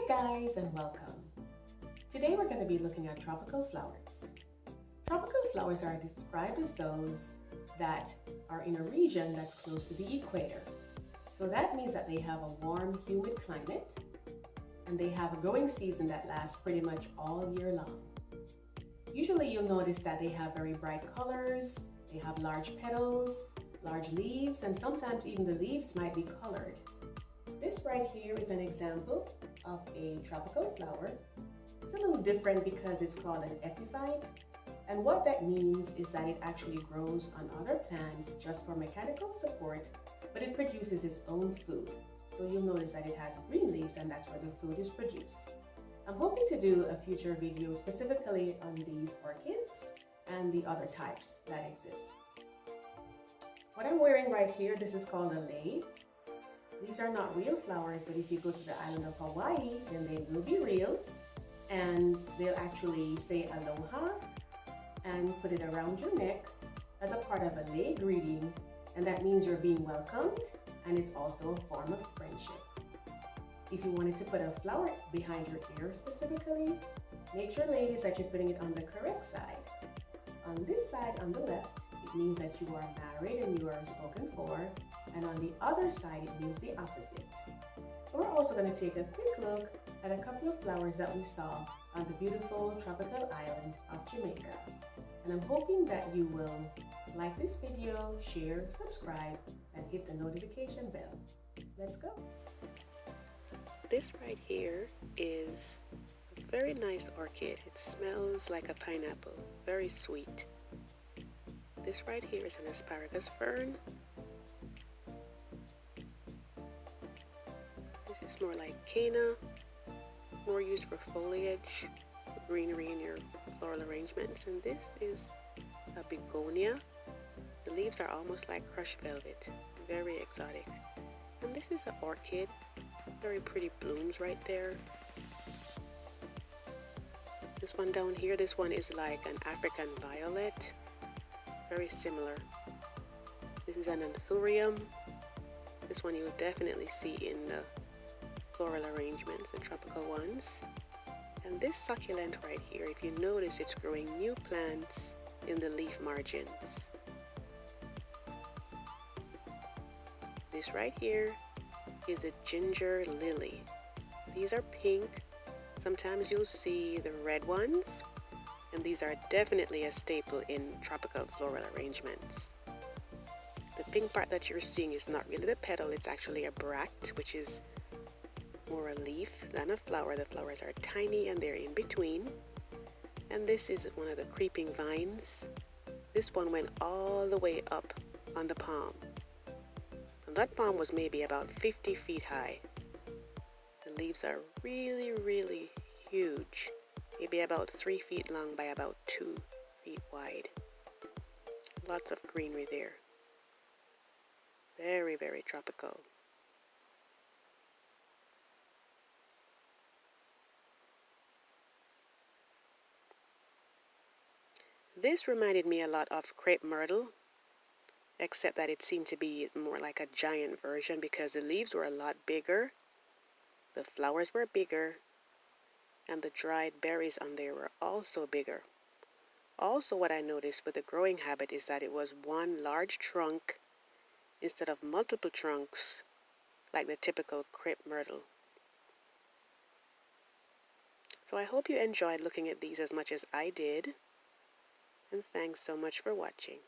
Guys, and welcome. Today we're going to be looking at tropical flowers. Tropical flowers are described as those that are in a region that's close to the equator. So that means that they have a warm, humid climate and they have a growing season that lasts pretty much all year long. Usually you'll notice that they have very bright colors, they have large petals, large leaves, and sometimes even the leaves might be colored. This right here is an example of a tropical flower. It's a little different because it's called an epiphyte, and what that means is that it actually grows on other plants just for mechanical support, but it produces its own food. So you'll notice that it has green leaves, and that's where the food is produced. I'm hoping to do a future video specifically on these orchids and the other types that exist. What I'm wearing right here, this is called a lei. These are not real flowers, but if you go to the island of Hawaii, then they will be real. And they'll actually say aloha and put it around your neck as a part of a lei greeting. And that means you're being welcomed, and it's also a form of friendship. If you wanted to put a flower behind your ear specifically, make sure, ladies, that you're putting it on the correct side. On this side, on the left, it means that you are married and you are spoken for. And on the other side, it means the opposite. We're also going to take a quick look at a couple of flowers that we saw on the beautiful tropical island of Jamaica. And I'm hoping that you will like this video, share, subscribe, and hit the notification bell. Let's go. This right here is a very nice orchid. It smells like a pineapple, very sweet. This right here is an Asparagus Fern. This is more like canna, more used for foliage, greenery in your floral arrangements. And this is a begonia. The leaves are almost like crushed velvet, very exotic. And this is an orchid, very pretty blooms right there. This one down here, this one is like an African violet, very similar. This is an anthurium. This one you'll definitely see in the floral arrangements, the tropical ones. And this succulent right here, if you notice, it's growing new plants in the leaf margins. This right here is a ginger lily. These are pink. Sometimes you'll see the red ones, and these are definitely a staple in tropical floral arrangements. The pink part that you're seeing is not really the petal, it's actually a bract, which is more a leaf than a flower. The flowers are tiny and they're in between. And this is one of the creeping vines. This one went all the way up on the palm. And that palm was maybe about 50 feet high. The leaves are really, really huge. Maybe about 3 feet long by about 2 feet wide. Lots of greenery there. Very, very tropical. This reminded me a lot of crepe myrtle, except that it seemed to be more like a giant version because the leaves were a lot bigger, the flowers were bigger, and the dried berries on there were also bigger. Also, what I noticed with the growing habit is that it was one large trunk instead of multiple trunks like the typical crepe myrtle. So I hope you enjoyed looking at these as much as I did. And thanks so much for watching.